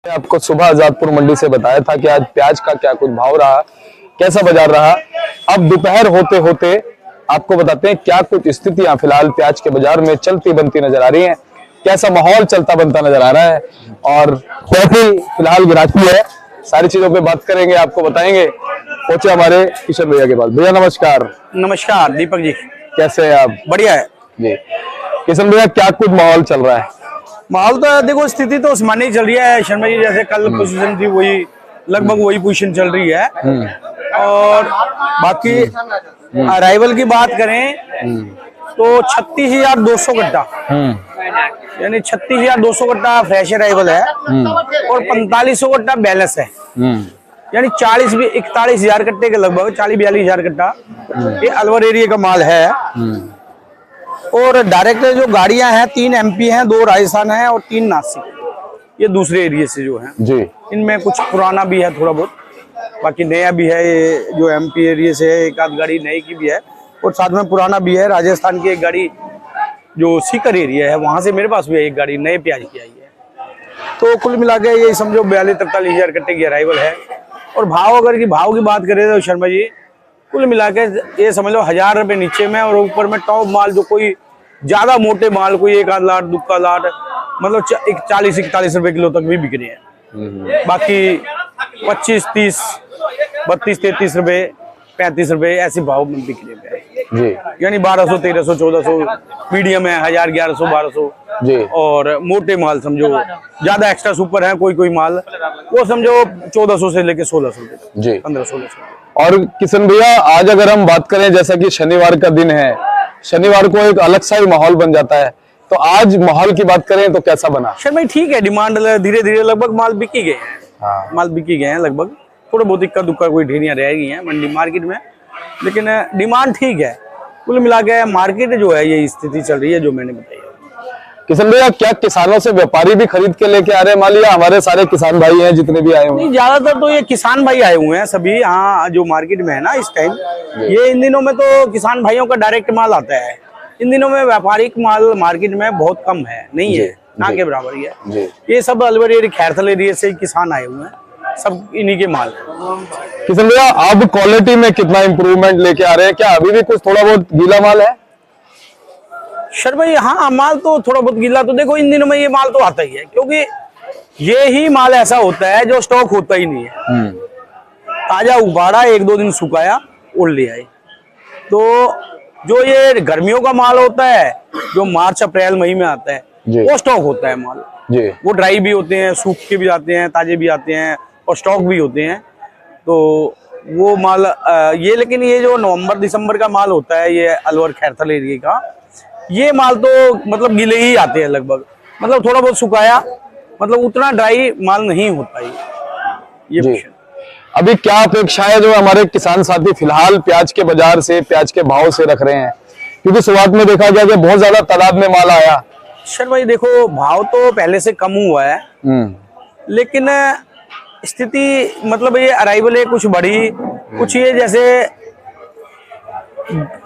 आपको सुबह आजादपुर मंडी से बताया था कि आज प्याज का क्या कुछ भाव रहा, कैसा बाजार रहा। अब दोपहर होते होते आपको बताते हैं क्या कुछ स्थितियां फिलहाल प्याज के बाजार में चलती बनती नजर आ रही हैं, कैसा माहौल चलता बनता नजर आ रहा है और कैसी फिलहाल गिराकी है। सारी चीजों पे बात करेंगे, आपको बताएंगे। पहुंचे हमारे किशन भैया के पास। भैया नमस्कार। नमस्कार दीपक जी, कैसे हैं आप? बढ़िया है जी किशन भैया, क्या कुछ माहौल चल रहा है? माहौल तो देखो, स्थिति तो सामान्य ही चल रही है शर्मा जी। जैसे कल पोजीशन थी वही लगभग वही पोजीशन चल रही है। और बाकी अराइवल की बात करें तो 36,200 कट्टा, यानी 36,200 कट्टा फ्रेश अराइवल है और 4500 कट्टा बैलेंस है, यानी 41,000 कट्टे के लगभग 40-42,000 कट्टा ये अलवर एरिया का माल है। और डायरेक्ट जो गाड़ियां हैं 3 एमपी हैं, 2 राजस्थान है और 3 नासिक, ये दूसरे एरिया से जो है जी। इनमें कुछ पुराना भी है थोड़ा बहुत, बाकी नया भी है। ये जो एमपी एरिया से है, एक आध गाड़ी नई की भी है और साथ में पुराना भी है। राजस्थान की एक गाड़ी जो सीकर एरिया है वहां से मेरे पास भी एक गाड़ी नए प्याज की आई है। तो कुल मिला के ये समझो 42-43,000 कट्टे की अराइवल है। और भाव अगर की भाव की बात करें तो शर्मा जी, कुल मिला के ये समझ लो 1,000 रुपए नीचे में और ऊपर में टॉप माल जो कोई ज्यादा मोटे माल कोई 1 आध लाट 2 लाट मतलब 40-41 रुपए किलो तक भी बिक रहे हैं। बाकी 25, 30, 32, 33 रुपए, 35 रुपए ऐसे भाव में बिक रहे हैं, यानी 1200, 1300, 1400 मीडियम है, 1000, 1100, 1200 जी। और मोटे माल समझो ज्यादा एक्स्ट्रा सुपर है कोई माल वो समझो 1400 से लेके 1600 जी, 1500-1600। और किशन भैया, आज अगर हम बात करें जैसा कि शनिवार का दिन है, शनिवार को एक अलग सा ही माहौल बन जाता है, तो आज माहौल की बात करें तो कैसा बना? सर भाई ठीक है, डिमांड धीरे धीरे लगभग माल बिकी गए हैं। माल बिकी गए हैं लगभग, थोड़ा बहुत इक्का दुक्का कोई ढेरियां रह गई हैं मंडी मार्केट में, लेकिन डिमांड ठीक है। कुल मिला के मार्केट जो है ये स्थिति चल रही है जो मैंने बताई। किशन भैया, क्या किसानों से व्यापारी भी खरीद के लेके आ रहे हैं माल, या हमारे सारे किसान भाई हैं जितने भी आए हुए हैं? ज्यादातर तो ये किसान भाई आए हुए हैं सभी यहाँ जो मार्केट में है ना इस टाइम। ये इन दिनों में तो किसान भाइयों का डायरेक्ट माल आता है। इन दिनों में व्यापारिक माल मार्केट में बहुत कम है, नहीं है, ना के बराबर ही है। ये सब अलवर एरिया, खैरथल एरिया से किसान आए हुए हैं, सब इन्हीं के माल। किशन भैया, अब क्वालिटी में कितना इम्प्रूवमेंट लेके आ रहे हैं? क्या अभी भी कुछ थोड़ा बहुत गीला माल है? सर भाई हाँ, माल तो थोड़ा बहुत गीला तो देखो इन दिनों में ये माल तो आता ही है, क्योंकि ये ही माल ऐसा होता है जो स्टॉक होता ही नहीं है। ताजा उबाड़ा 1-2 दिन सुखाया और ले आए। तो जो ये गर्मियों का माल होता है जो मार्च अप्रैल मई में आता है वो स्टॉक होता है माल जी। वो ड्राई भी होते हैं, सूख के भी आते हैं, ताजे भी आते हैं और स्टॉक भी होते हैं। तो वो माल ये, लेकिन ये जो नवंबर दिसंबर का माल होता है ये अलवर खैरथल एरिया का, ये माल तो मतलब गीले ही आते हैं लगभग, मतलब थोड़ा बहुत सुखाया, मतलब उतना ड्राई माल नहीं होता ये। अभी क्या अपेक्षा है जो हमारे किसान साथी फिलहाल प्याज के बाजार से, प्याज के भाव से रख रहे हैं? क्योंकि शुरुआत में देखा गया कि बहुत ज्यादा तादाद में माल आया। सर भाई देखो, भाव तो पहले से कम हुआ है, लेकिन स्थिति मतलब ये अराइवल है कुछ बढ़ी, कुछ ये जैसे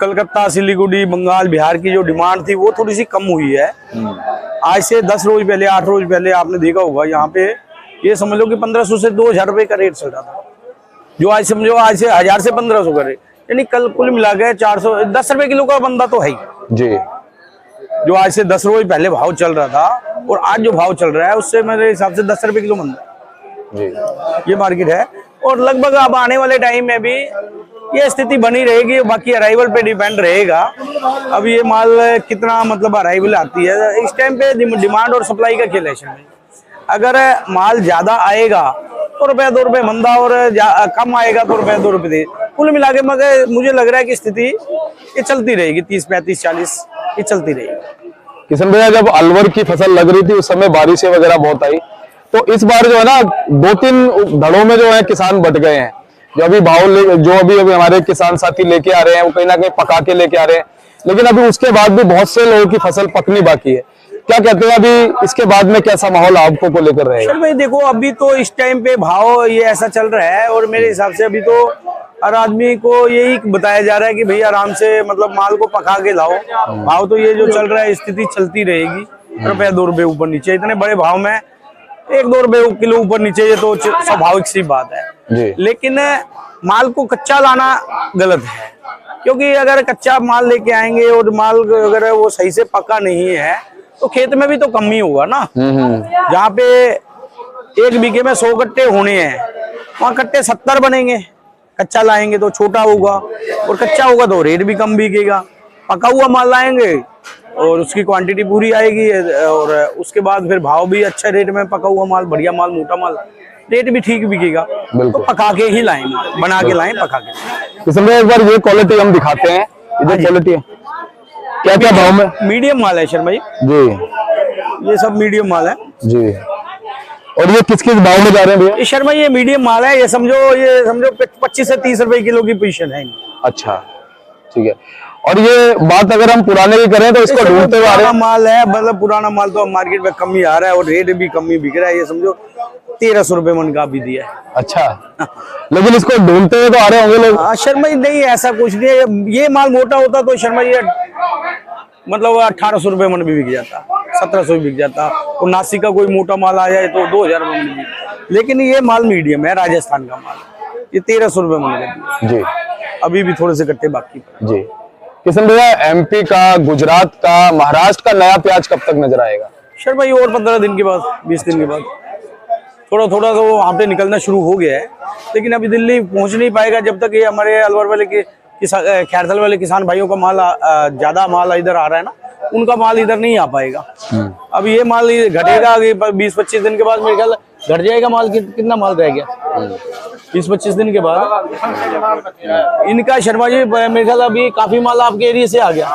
कलकत्ता, सिलीगुड़ी, बंगाल, बिहार की जो डिमांड थी वो थोड़ी सी कम हुई है। आज से 10 रोज पहले, 8 रोज पहले आपने देखा होगा यहाँ पे ये समझ लो कि 1500 से 2,000 रुपए का रेट चल रहा था, जो आज समझो आज से 1000 से 1500 का रेट, यानी कल कुल मिला के 410 रुपए किलो का बंदा तो है ही जी। जो आज से 10 रोज पहले भाव चल रहा था और आज जो भाव चल रहा है उससे मेरे हिसाब से 10 रुपए किलो बंदा ये मार्केट है। और लगभग अब आने वाले टाइम में भी ये स्थिति बनी रहेगी, बाकी अराइवल पे डिपेंड रहेगा। अब ये माल कितना मतलब अराइवल आती है, इस टाइम पे डिमांड और सप्लाई का खेल है। अगर माल ज्यादा आएगा तो रुपये 2 रुपये मंदा, और कम आएगा तो रुपये 2 रुपये दे। कुल मिला के मगर मुझे लग रहा है कि स्थिति ये चलती रहेगी, 30, 35, 40 ये चलती रहेगी। किशन भैया, जब अलवर की फसल लग रही थी उस समय बारिशें वगैरह बहुत आई, तो इस बार जो है ना 2-3 धड़ों में जो है किसान बट गए हैं। जो अभी भाव जो अभी हमारे किसान साथी लेके आ रहे हैं वो कहीं ना कहीं पका के लेके आ रहे हैं, लेकिन अभी उसके बाद भी बहुत से लोगों की फसल पकनी बाकी है। क्या कहते हैं अभी इसके बाद में कैसा माहौल आपको को लेकर रहेगा? भाई देखो, अभी तो इस टाइम पे भाव ये ऐसा चल रहा है और मेरे हिसाब से अभी तो हर आदमी को यही बताया जा रहा है कि भैया आराम से मतलब माल को पका के लाओ। भाव तो ये जो चल रहा है स्थिति चलती रहेगी, रुपये 2 रुपये ऊपर नीचे, इतने बड़े भाव में 1-2 रुपए किलो ऊपर नीचे ये तो स्वाभाविक सी बात है जी। लेकिन माल को कच्चा लाना गलत है, क्योंकि अगर कच्चा माल लेके आएंगे और माल अगर वो सही से पका नहीं है तो खेत में भी तो कम ही होगा ना। जहाँ पे 1 बीघे में 100 कट्टे होने हैं, वहाँ कट्टे 70 बनेंगे। कच्चा लाएंगे तो छोटा होगा, और कच्चा होगा तो रेट भी कम बिकेगा। पका हुआ माल लाएंगे और उसकी क्वांटिटी पूरी आएगी, और उसके बाद फिर भाव भी अच्छा रेट में, पका हुआ माल, बढ़िया माल, मोटा माल, रेट भी ठीक बिकेगा। तो पका के ही लाएं, बना के लाएं, पका के। किशन भैया एक बार ये क्वालिटी हम दिखाते हैं, ये क्वालिटी है क्या क्या भाव में? मीडियम माल है शर्मा जी, ये सब मीडियम माल है जी। और ये किस किस भाव में जा रहे हैं भैया? ये शर्मा ये मीडियम माल है, ये समझो 25 से 30 रुपए किलो की पोजीशन है। अच्छा ठीक है। और ये बात अगर हम पुराने की करें तो इसको ढूंढते हुए आ रहे हैं। माल है, मतलब पुराना माल तो मार्केट में कम ही आ रहा है और रेट भी कम ही बिक रहा है। ये समझो 1300 रुपए मन का भी दिया है। अच्छा, लेकिन इसको ढूंढते हुए तो आ रहे होंगे लोग। हाँ शर्मा जी, नहीं ऐसा कुछ नहीं है। ये माल मोटा होता तो शर्मा जी मतलब 1800 रुपए मन भी बिक जाता, 1700 भी बिक जाता। और नासिक का कोई मोटा माल आ जाए तो 2000 रुपए मन भी। लेकिन ये माल मीडियम है, राजस्थान का माल, ये 1300 रुपए मन का जी। अभी भी थोड़े से कट्टे बाकी जी। किशन भैया एमपी का, गुजरात का, महाराष्ट्र का नया प्याज कब तक नजर आएगा? शर्मा जी और 15 दिन के बाद, 20 दिन के बाद थोड़ा थोड़ा तो वहाँ पे निकलना शुरू हो गया है। लेकिन अभी दिल्ली पहुँच नहीं पाएगा जब तक ये हमारे अलवर वाले के खैरथल वाले किसान भाइयों का माल ज्यादा माल इधर आ रहा है ना, उनका माल इधर नहीं आ पाएगा। अब ये माल घटेगा 20-25 दिन के बाद, मेरे ख्याल घट जाएगा माल। कितना माल रह गया 20-25 दिन के बाद इनका शर्मा जी, मेरे ख्याल अभी काफी माल आपके एरिया से आ गया,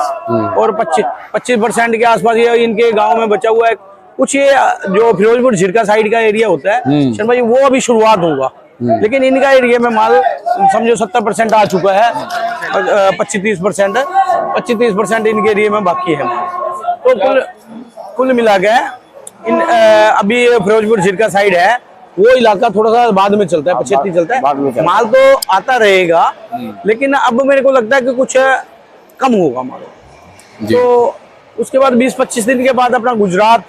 और 25% के आसपास ये इनके गांव में बचा हुआ है कुछ। ये जो फिरोजपुर झिरका साइड का एरिया होता है शर्मा जी, वो अभी शुरुआत होगा। लेकिन इनका एरिया में माल समझो 70% आ चुका है, 25-30% इनके एरिया में बाकी है। तो कुल मिला के अभी फिरोजपुर झिरका साइड है, वो इलाका थोड़ा सा बाद में चलता है, 25 चलता है। माल तो आता रहेगा, लेकिन अब मेरे को लगता है कि कुछ कम होगा माल। तो उसके बाद 20-25 दिन के बाद अपना गुजरात,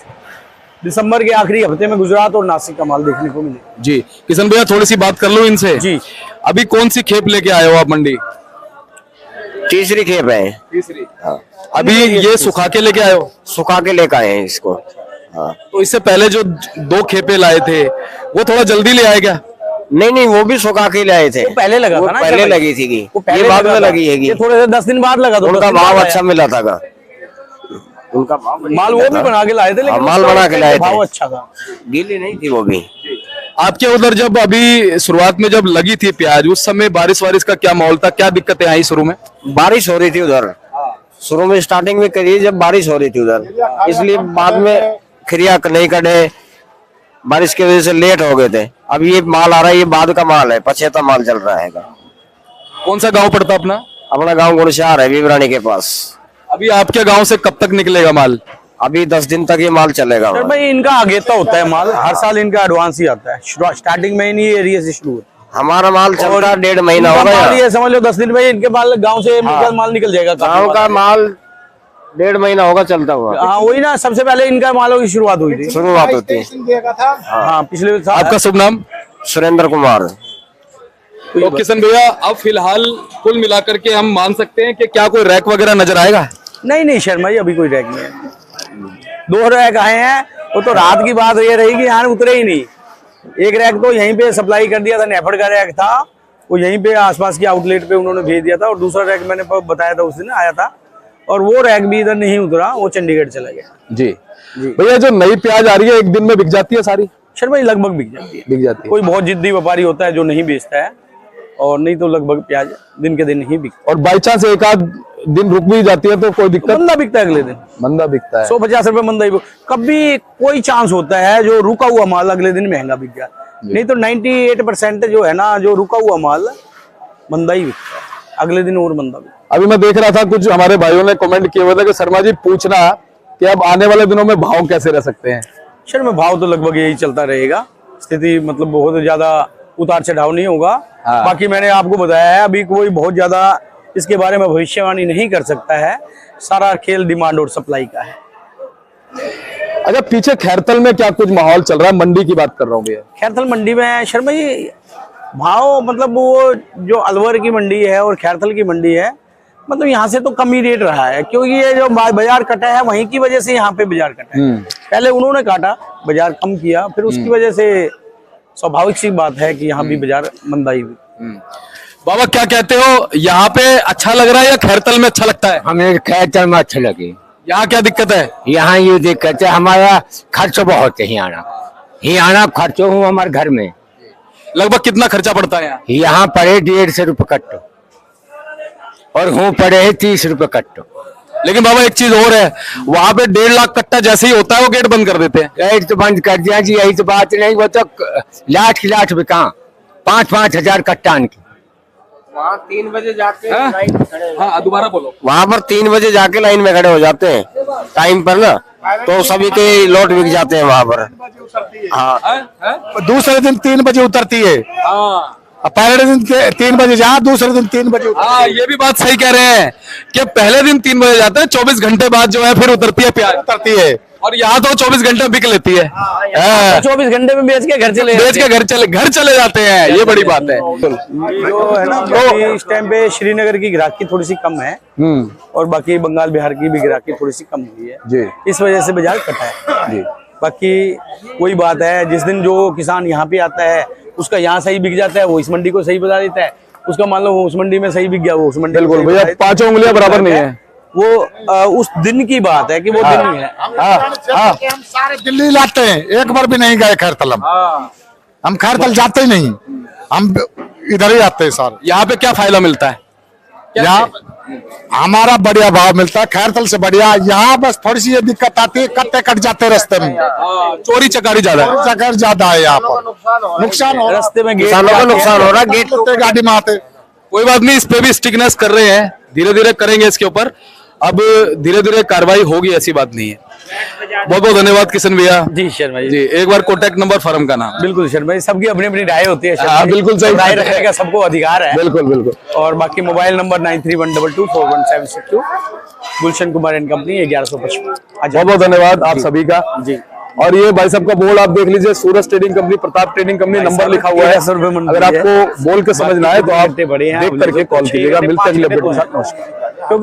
दिसंबर के आखिरी हफ्ते में गुजरात और नासिक का माल देखने को मिले। जी। किशन भैया थोड़ी सी बात कर लो इनसे। जी। अभी कौन सी खेप लेके आए हो आप मंडी? तीसरी खेप है। तीसरी। हाँ। अभी ये सुखा के लेके आए हो? सुखा के लेकर आए हैं इसको। हाँ। तो इससे पहले जो 2 खेपे लाए थे वो थोड़ा जल्दी ले आए क्या? नहीं, वो भी सुखा के लाए थे। वो पहले लगा था ना, पहले लगी थी, ये बाद में लगी है। ये थोड़े से 10 दिन बाद लगा, तो उनका भाव अच्छा मिला था। उनका माल वो भी बना के लाए थे, लेकिन माल बना के लाए थे, भाव अच्छा था, गीली नहीं थी वो भी। आपके उधर जब अभी शुरुआत में जब लगी थी प्याज, उस समय बारिश का क्या माहौल था? क्या दिक्कतें आई शुरू में? बारिश हो रही थी उधर, शुरू में स्टार्टिंग में करी जब बारिश हो रही थी उधर, इसलिए बाद में खिरिया नहीं कटे, बारिश की वजह से लेट हो गए थे। अब ये माल आ रहा है, ये बाद का माल है, पछेता माल चल रहा है। कौन सा गांव पड़ता अपना? अपना गांव गुरशहार है, विवरानी के पास। अभी आपके गांव से कब तक निकलेगा माल? अभी 10 दिन तक ये माल चलेगा। सर भाई इनका आगेता होता है माल, हर साल इनका एडवांस ही आता है, स्टार्टिंग में ही एरिया से शुरू होता है। हमारा माल चल रहा 1.5 महीना हो गया, ये समझ लो 10 दिन में इनके माल गांव से माल निकल जाएगा। गाँव का माल 1.5 महीना होगा चलता हुआ। हाँ वही ना, सबसे पहले इनका मालों की शुरुआत हुई थी। शुरुआत होती है। हाँ पिछले साल। आपका शुभ नाम? सुरेंद्र कुमार। तो किशन भैया अब फिलहाल कुल मिलाकर के हम मान सकते हैं कि क्या कोई रैक वगैरह नजर आएगा? नहीं शर्मा जी, अभी कोई रैक नहीं है। 2 रैक आए हैं, वो तो रात की बात ये रही कि यहाँ उतरे ही नहीं। एक रैक तो यहीं पे सप्लाई कर दिया था, नेफड़ का रैक था, वो यहीं पे आसपास के आउटलेट पे उन्होंने भेज दिया था। और दूसरा रैक मैंने बताया था उस दिन आया था, और वो रैक भी इधर नहीं उतरा, वो चंडीगढ़ चला गया। जी भैया, जो नई प्याज आ रही है एक दिन में बिक जाती है सारी? शर्मा जी लगभग बिक जाती है। बिक जाती है। कोई बहुत जिद्दी व्यापारी होता है जो नहीं बेचता है, और नहीं तो लगभग प्याज दिन के दिन ही बिकता। और बाई चांस एक आध दिन रुक भी जाती है तो कोई दिक्कत? मंदा बिकता है, अगले दिन मंदा बिकता है। 150 रुपए मंदा ही। कभी कोई चांस होता है जो रुका हुआ माल अगले दिन महंगा बिक गया, नहीं तो 98% जो है ना, जो रुका हुआ माल मंदा ही बिकता है, अगले दिन और मंदा बिकता है। अभी मैं देख रहा था कुछ हमारे भाइयों ने कमेंट किया हुआ था कि शर्मा जी पूछना कि अब आने वाले दिनों में भाव कैसे रह सकते हैं? शर्मा में भाव तो लगभग यही चलता रहेगा, स्थिति मतलब बहुत ज्यादा उतार चढ़ाव नहीं होगा। हाँ। बाकी मैंने आपको बताया है, अभी कोई बहुत ज्यादा इसके बारे में भविष्यवाणी नहीं कर सकता है, सारा खेल डिमांड और सप्लाई का है। अच्छा, पीछे खैरतल में क्या कुछ माहौल चल रहा है? मंडी की बात कर रहा हूँ भैया। खैरथल मंडी में शर्मा जी भाव मतलब वो जो अलवर की मंडी है और खैरथल की मंडी है, मतलब यहाँ से तो कम ही रेट रहा है, क्योंकि ये जो बाजार कटा है वहीं की वजह से यहाँ पे बाजार कटा है। पहले उन्होंने काटा, बाजार कम किया, फिर उसकी वजह से स्वाभाविक सी बात है कि यहाँ भी बाजार मंदाई हुई। बाबा क्या कहते हो, यहाँ पे अच्छा लग रहा है या खैरतल में अच्छा लगता है? हमें खैरतल में अच्छा लगे। यहाँ क्या दिक्कत है? यहाँ ये दिक्कत है, हमारा खर्च बहुत है यहाँ खर्च हूँ हमारे घर में। लगभग कितना खर्चा पड़ता है यहाँ? यहाँ पड़े 150 रुपये कट्टो और हूँ पड़े है 30 रुपये कट्टो। लेकिन बाबा एक चीज और है, वहां पे 1.5 लाख कट्टा जैसे ही होता है वो गेट बंद कर देते हैं। गेट तो बंद कर दिया जी, यही तो बात नहीं। वो तो लाठ की लाठ बिका 5-5 हजार कट्टा की। वहाँ 3 बजे जाके हाँ दोबारा बोलो। वहाँ पर 3 बजे जाके लाइन में खड़े हो जाते हैं टाइम पर ना, तो सभी के लॉट बिक जाते हैं वहाँ पर। हाँ, दूसरे दिन 3 बजे उतरती है। पहले दिन 3 बजे जा, दूसरे दिन 3 बजे हाँ ये भी बात सही कह रहे हैं कि पहले दिन 3 बजे जाते हैं, 24 घंटे बाद जो है फिर उतरती है प्याज। उतरती है और यहाँ तो 24 घंटे में बिक लेती है। 24 घंटे में बेच के घर चले घर चले जाते हैं, ये बड़ी बात है। जो है ना, तो इस टाइम पे श्रीनगर की ग्राहकी थोड़ी सी कम है और बाकी बंगाल बिहार की भी ग्राहकी थोड़ी सी कम हुई है जी, इस वजह से बाजार कटा है जी। बाकी वही बात है, जिस दिन जो किसान यहाँ पे आता है उसका यहाँ सही बिक जाता है, वो इस मंडी को सही बता देता है। उसका मान लो वो उस मंडी में सही बिक गया, वो उस मंडी बिल्कुल भैया, 5 उंगलियां बराबर नहीं है। वो उस दिन की बात है कि वो दिन ही है। हम सारे दिल्ली लाते हैं, एक बार भी नहीं गए खैरतल। हम खैरतल जाते ही नहीं, हम इधर ही आते हैं सर। यहाँ पे क्या फायदा मिलता है? यहाँ हमारा बढ़िया भाव मिलता है, खैरतल से बढ़िया। यहाँ बस थोड़ी सी ये दिक्कत आती है, कट्टे कट जाते हैं रास्ते में, चोरी चकारी ज्यादा है। जगह ज्यादा है यहाँ पर, नुकसान हो रहा है। रास्ते में किसानों को नुकसान हो रहा है। गेट तो गाड़ी में आते। कोई बात नहीं, इस पे भी स्टिकनेस कर रहे हैं, धीरे धीरे करेंगे इसके ऊपर। अब धीरे धीरे कार्रवाई होगी, ऐसी बात नहीं है। बहुत बहुत धन्यवाद किशन भैया जी। शर्मा जी, एक बार कॉन्टैक्ट नंबर फर्म का नाम। बिल्कुल शर्मा जी, सबकी अपनी अपनी राय होती है। हाँ, बिल्कुल सही। राय रखने का सबको अधिकार है। बिल्कुल बिल्कुल। और बाकी mobile number 9312241762, Gulshan Kumar and company 1155। बहुत बहुत धन्यवाद आप सभी का जी। और ये भाई साहब का बोर्ड आप देख लीजिए, Suraj trading company, Pratap trading company, number लिखा हुआ है। अगर आपको बोल के समझना है तो आप देख करके कॉल कीजिएगा। मिलते हैं अगले अपडेट के साथ। नमस्कार।